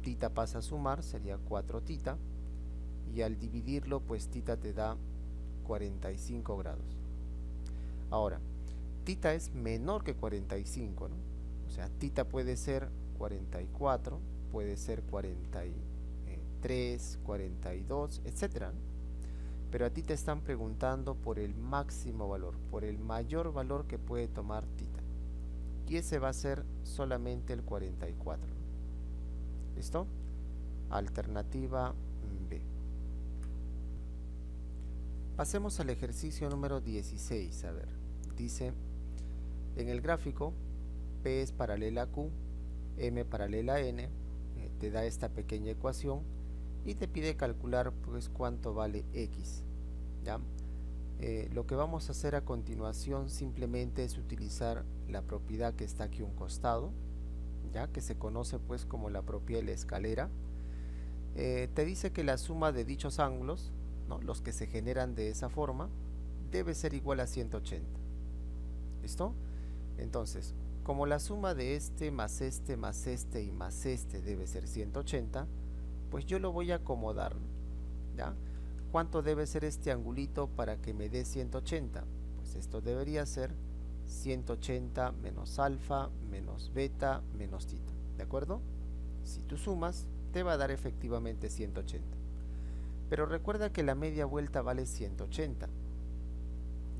Tita pasa a sumar, sería 4 tita, y al dividirlo pues tita te da 45 grados. Ahora, tita es menor que 45, ¿no? O sea, tita puede ser 44, puede ser 43, 42, etcétera, ¿no? Pero a ti te están preguntando por el máximo valor, por el mayor valor que puede tomar tita, y ese va a ser solamente el 44. ¿Listo? Alternativa B. Pasemos al ejercicio número 16. A ver, dice, en el gráfico P es paralela a Q, M paralela a N, te da esta pequeña ecuación y te pide calcular pues cuánto vale X, ¿ya? Lo que vamos a hacer a continuación simplemente es utilizar la propiedad que está aquí a un costado, ya que se conoce pues como la propiedad de la escalera. Te dice que la suma de dichos ángulos, ¿no?, los que se generan de esa forma, debe ser igual a 180. ¿Listo? Entonces, como la suma de este más este más este y más este debe ser 180, pues yo lo voy a acomodar, ¿ya? ¿Cuánto debe ser este angulito para que me dé 180? Pues esto debería ser 180 menos alfa menos beta menos tita, ¿de acuerdo? Si tú sumas, te va a dar efectivamente 180. Pero recuerda que la media vuelta vale 180,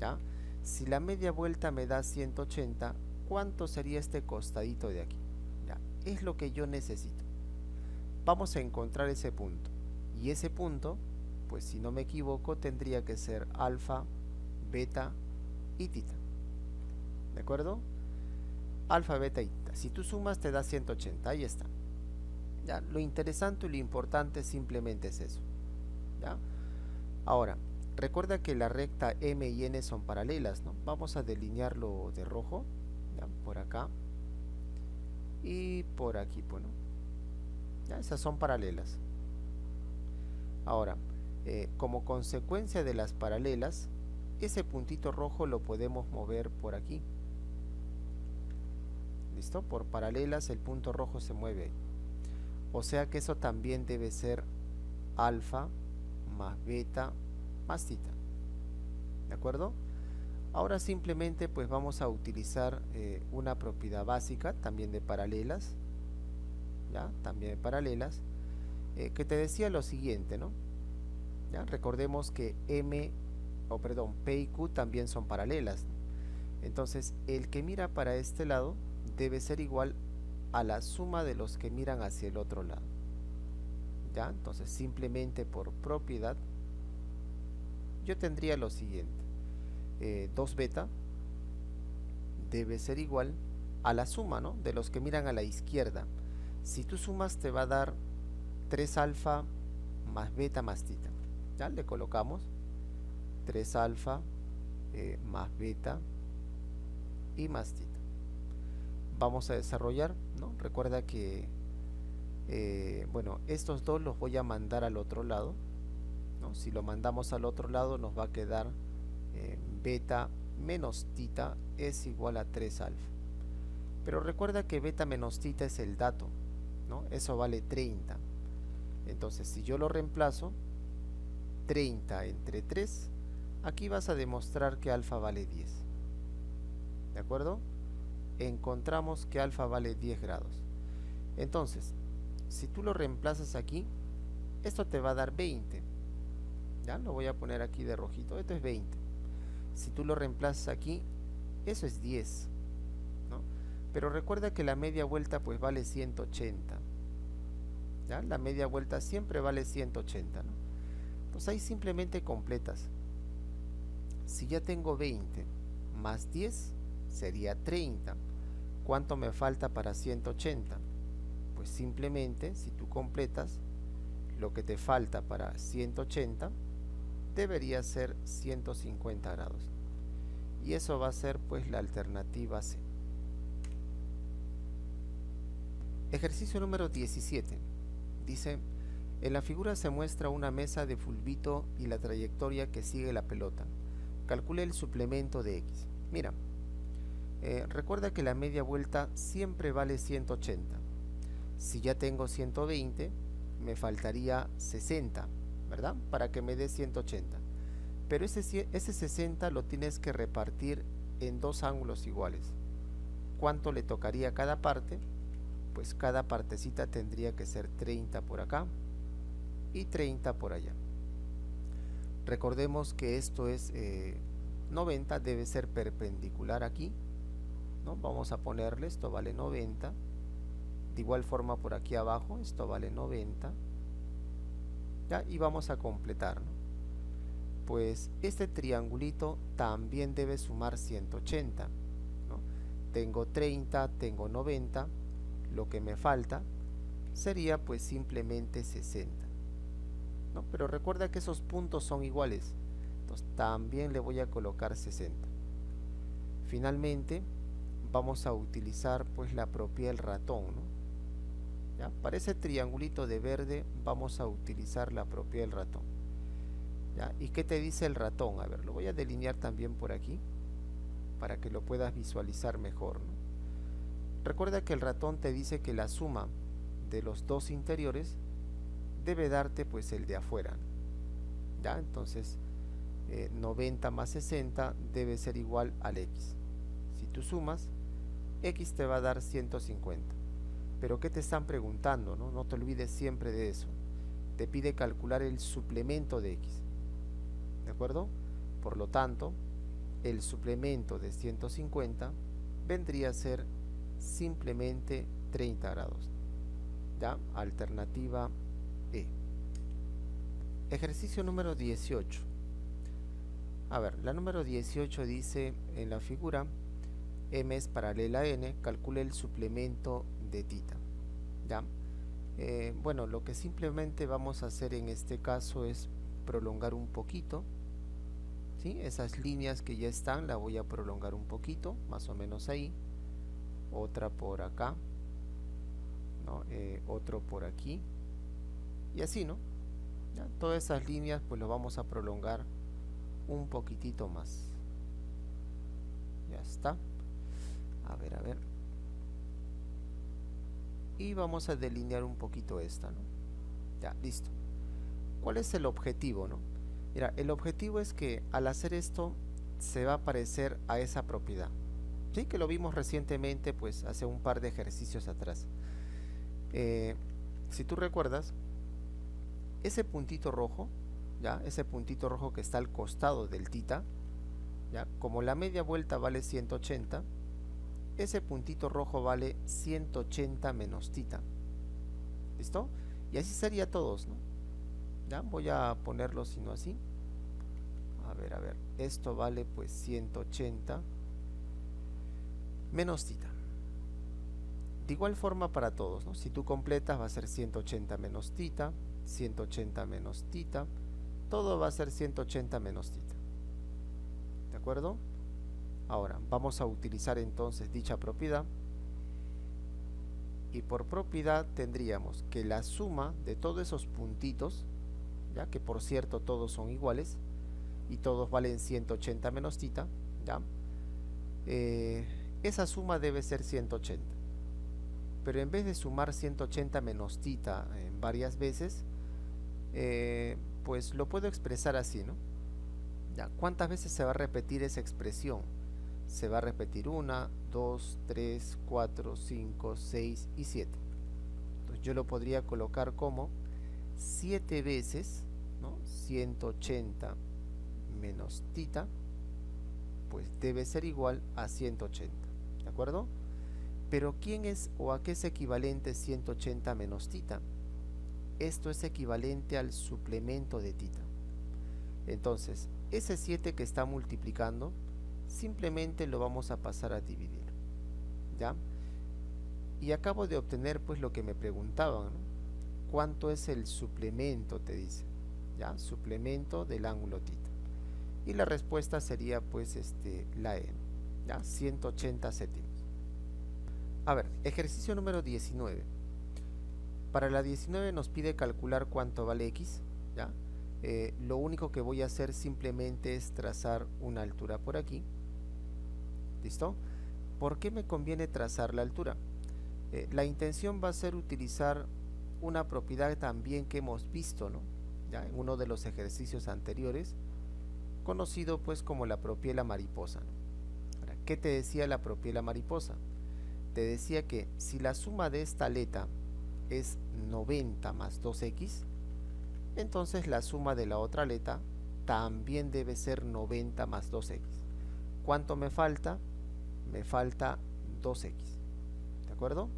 ¿ya? Si la media vuelta me da 180, ¿cuánto sería este costadito de aquí? ¿Ya? Es lo que yo necesito. Vamos a encontrar ese punto. Y ese punto, pues si no me equivoco, tendría que ser alfa, beta y tita. ¿De acuerdo? Alfa, beta y tita. Si tú sumas te da 180, ahí está. ¿Ya? Lo interesante y lo importante simplemente es eso, ¿ya? Ahora, recuerda que la recta M y N son paralelas, ¿no? Vamos a delinearlo de rojo, ¿ya? Por acá y por aquí, bueno, ¿Ya? Esas son paralelas. Ahora, como consecuencia de las paralelas, ese puntito rojo lo podemos mover por aquí. ¿Listo? Por paralelas el punto rojo se mueve ahí. O sea que eso también debe ser alfa más beta más tita. ¿De acuerdo? Ahora simplemente pues vamos a utilizar una propiedad básica también de paralelas. ¿Ya? También de paralelas. Que te decía lo siguiente, ¿no? ¿Ya? Recordemos que P y Q también son paralelas. Entonces el que mira para este lado debe ser igual a la suma de los que miran hacia el otro lado. ¿Ya? Entonces simplemente por propiedad yo tendría lo siguiente. 2 beta debe ser igual a la suma, ¿no?, de los que miran a la izquierda. Si tú sumas te va a dar 3 alfa más beta más tita. ¿Ya? Le colocamos 3 alfa más beta y más tita. Vamos a desarrollar, ¿no? Recuerda que bueno, estos dos los voy a mandar al otro lado, ¿no? Si lo mandamos al otro lado nos va a quedar beta menos tita es igual a 3 alfa. Pero recuerda que beta menos tita es el dato, ¿no? Eso vale 30. Entonces si yo lo reemplazo, 30 entre 3, aquí vas a demostrar que alfa vale 10. ¿De acuerdo? Encontramos que alfa vale 10 grados. Entonces, si tú lo reemplazas aquí, esto te va a dar 20. Ya lo voy a poner aquí de rojito. Esto es 20. Si tú lo reemplazas aquí, eso es 10, ¿no? Pero recuerda que la media vuelta pues vale 180. ¿Ya? La media vuelta siempre vale 180, ¿no? Entonces ahí simplemente completas. Si ya tengo 20 más 10 sería 30. ¿Cuánto me falta para 180? Pues simplemente si tú completas lo que te falta para 180 debería ser 150 grados. Y eso va a ser pues la alternativa C. Ejercicio número 17. Dice, en la figura se muestra una mesa de fulbito y la trayectoria que sigue la pelota. Calcule el suplemento de X. Mira, recuerda que la media vuelta siempre vale 180. Si ya tengo 120, me faltaría 60, ¿verdad? Para que me dé 180. Pero ese 60 lo tienes que repartir en dos ángulos iguales. ¿Cuánto le tocaría a cada parte? Pues cada partecita tendría que ser 30 por acá y 30 por allá. Recordemos que esto es 90, debe ser perpendicular aquí, ¿no? Vamos a ponerle, esto vale 90. De igual forma por aquí abajo, esto vale 90. ¿Ya? Y vamos a completar, ¿no? Pues este triangulito también debe sumar 180, ¿no? Tengo 30, tengo 90, lo que me falta sería pues simplemente 60, ¿no? Pero recuerda que esos puntos son iguales, entonces también le voy a colocar 60. Finalmente vamos a utilizar pues la propiedad del ratón, ¿no? ¿Ya? Para ese triangulito de verde vamos a utilizar la propiedad del ratón. ¿Ya? ¿Y qué te dice el ratón? A ver, lo voy a delinear también por aquí para que lo puedas visualizar mejor, ¿no? Recuerda que el ratón te dice que la suma de los dos interiores debe darte pues el de afuera, ¿no? ¿Ya? Entonces 90 más 60 debe ser igual al X. Si tú sumas, X te va a dar 150. Pero ¿qué te están preguntando, no? No te olvides siempre de eso. Te pide calcular el suplemento de X. ¿De acuerdo? Por lo tanto, el suplemento de 150 vendría a ser simplemente 30 grados. ¿Ya? Alternativa E. Ejercicio número 18. A ver, la número 18 dice en la figura, M es paralela a N, calcule el suplemento de tita. ¿Ya? Bueno, lo que simplemente vamos a hacer en este caso es prolongar un poquito, ¿sí? Esas líneas que ya están, la voy a prolongar un poquito, más o menos ahí. Otra por acá. ¿no? Otro por aquí, y así, ¿no? ¿Ya? Todas esas líneas pues lo vamos a prolongar un poquitito más. Ya está. A ver, a ver. Y vamos a delinear un poquito esta, ¿no? Ya, listo. ¿Cuál es el objetivo, no? Mira, el objetivo es que al hacer esto se va a parecer a esa propiedad. Sí, que lo vimos recientemente, pues hace un par de ejercicios atrás. Si tú recuerdas, ese puntito rojo, ¿ya? Ese puntito rojo que está al costado del tita, ¿ya? Como la media vuelta vale 180, ese puntito rojo vale 180 menos tita. ¿Listo? Y así sería todos, ¿no? Ya, voy a ponerlo sino así. A ver, esto vale pues 180 menos tita. De igual forma para todos, ¿no? Si tú completas va a ser 180 menos tita, 180 menos tita, todo va a ser 180 menos tita. ¿De acuerdo? Ahora, vamos a utilizar entonces dicha propiedad. Y por propiedad tendríamos que la suma de todos esos puntitos, ya que por cierto todos son iguales y todos valen 180 menos tita, ¿ya? Esa suma debe ser 180. Pero en vez de sumar 180 menos tita en varias veces, pues lo puedo expresar así, ¿no? ¿Ya? ¿Cuántas veces se va a repetir esa expresión? Se va a repetir 1, 2, 3, 4, 5, 6 y 7. Entonces yo lo podría colocar como 7 veces, ¿no? 180 menos tita, pues debe ser igual a 180. ¿De acuerdo? Pero ¿quién es o a qué es equivalente 180 menos tita? Esto es equivalente al suplemento de tita. Entonces, ese 7 que está multiplicando, simplemente lo vamos a pasar a dividir. ¿Ya? Y acabo de obtener pues lo que me preguntaban, ¿no? ¿Cuánto es el suplemento? Te dice. ¿Ya? Suplemento del ángulo tita. Y la respuesta sería pues la E. ¿Ya? 180 céntimos. A ver, ejercicio número 19. Para la 19 nos pide calcular cuánto vale X. ¿Ya? Lo único que voy a hacer simplemente es trazar una altura por aquí. ¿Listo? ¿Por qué me conviene trazar la altura? La intención va a ser utilizar una propiedad también que hemos visto, ¿no? Ya en uno de los ejercicios anteriores, conocido pues como la propiedad mariposa, ¿no? Ahora, ¿qué te decía la propiedad mariposa? Te decía que si la suma de esta aleta es 90 más 2x, entonces la suma de la otra aleta también debe ser 90 más 2x. ¿Cuánto me falta? Me falta 2x. ¿De acuerdo?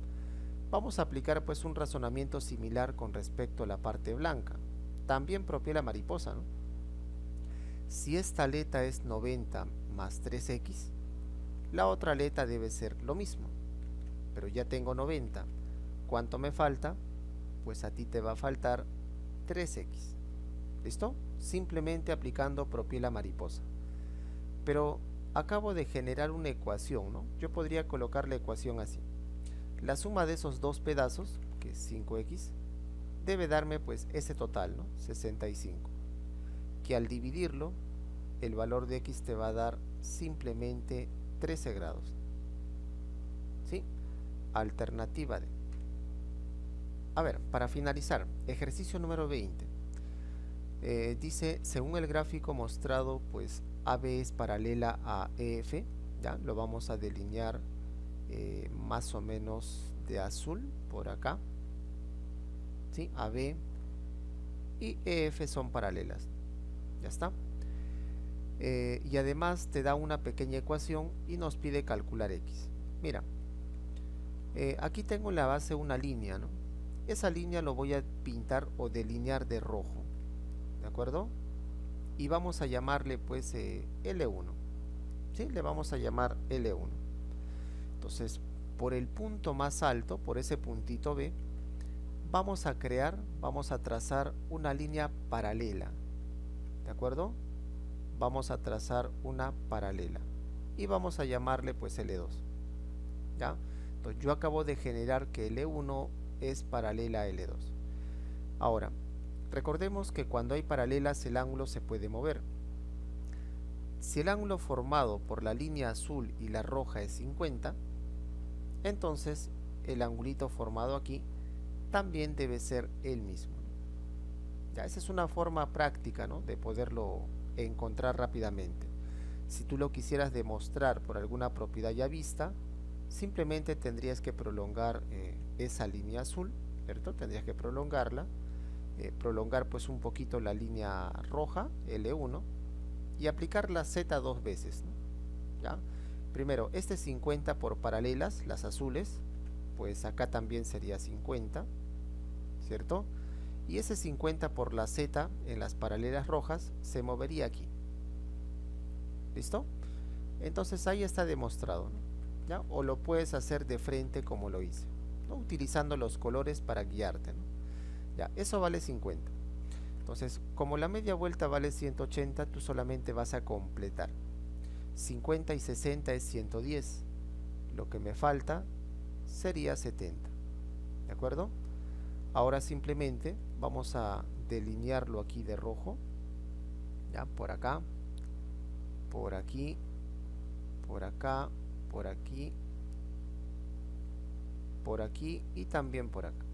Vamos a aplicar pues un razonamiento similar con respecto a la parte blanca. También propia la mariposa, ¿no? Si esta aleta es 90 más 3x, la otra aleta debe ser lo mismo. Pero ya tengo 90. ¿Cuánto me falta? Pues a ti te va a faltar 3x. ¿Listo? Simplemente aplicando propia la mariposa. Pero acabo de generar una ecuación, ¿no? Yo podría colocar la ecuación así. La suma de esos dos pedazos, que es 5x, debe darme pues ese total, ¿no? 65. Que al dividirlo, el valor de x te va a dar simplemente 13 grados. ¿Sí? Alternativa D. A ver, para finalizar, ejercicio número 20. Dice, según el gráfico mostrado, pues AB es paralela a EF. Ya, lo vamos a delinear más o menos de azul por acá. ¿Sí? AB y EF son paralelas. Ya está. Y además te da una pequeña ecuación y nos pide calcular X. Mira, aquí tengo en la base una línea, ¿no? Esa línea lo voy a pintar o delinear de rojo. ¿De acuerdo? Y vamos a llamarle pues L1. ¿Sí? Le vamos a llamar L1. Entonces, por el punto más alto, por ese puntito B, vamos a trazar una línea paralela. ¿De acuerdo? Vamos a trazar una paralela. Y vamos a llamarle pues L2. ¿Ya? Entonces yo acabo de generar que L1 es paralela a L2. Ahora, recordemos que cuando hay paralelas el ángulo se puede mover. Si el ángulo formado por la línea azul y la roja es 50, entonces el angulito formado aquí también debe ser el mismo. Ya, esa es una forma práctica, ¿no?, de poderlo encontrar rápidamente. Si tú lo quisieras demostrar por alguna propiedad ya vista, simplemente tendrías que prolongar esa línea azul, ¿cierto? Tendrías que prolongarla, prolongar pues un poquito la línea roja, L1, y aplicar la Z dos veces, ¿no? ¿Ya? Primero, este 50 por paralelas, las azules, pues acá también sería 50, ¿cierto? Y ese 50 por la Z en las paralelas rojas se movería aquí. ¿Listo? Entonces ahí está demostrado, ¿no? ¿Ya? O lo puedes hacer de frente como lo hice, ¿no?, utilizando los colores para guiarte, ¿no? Ya, eso vale 50. Entonces, como la media vuelta vale 180, tú solamente vas a completar. 50 y 60 es 110. Lo que me falta sería 70. ¿De acuerdo? Ahora simplemente vamos a delinearlo aquí de rojo. Ya, por acá, por aquí, por acá, por aquí, por aquí y también por acá.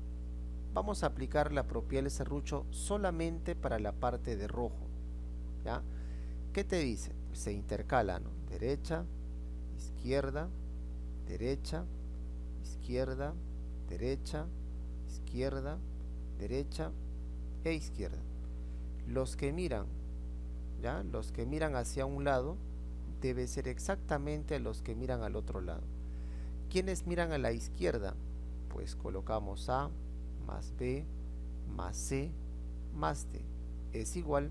Vamos a aplicar la propiedad del serrucho solamente para la parte de rojo. ¿Ya? ¿Qué te dice? Pues se intercala, ¿no? Derecha, izquierda, derecha, izquierda, derecha, izquierda, derecha e izquierda. Los que miran, ¿ya?, los que miran hacia un lado debe ser exactamente los que miran al otro lado. ¿Quiénes miran a la izquierda? Pues colocamos A más B más C más D es igual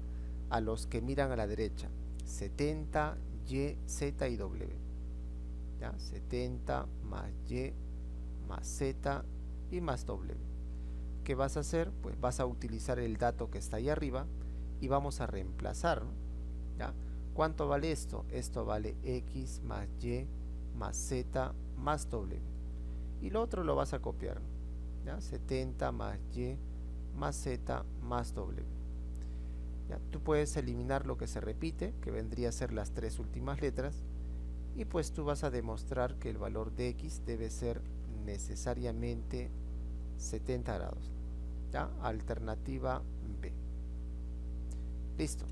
a los que miran a la derecha, 70 Y, Z y W. ¿Ya? 70 más Y más Z y más W. ¿Qué vas a hacer? Pues vas a utilizar el dato que está ahí arriba y vamos a reemplazar, ¿no? ¿Ya? ¿Cuánto vale esto? Esto vale X más Y más Z más W. Y lo otro lo vas a copiar, ¿no? ¿Ya? 70 más Y más Z más W. ¿Ya? Tú puedes eliminar lo que se repite, que vendría a ser las tres últimas letras, y pues tú vas a demostrar que el valor de X debe ser necesariamente 70 grados. ¿Ya? Alternativa B. Listo.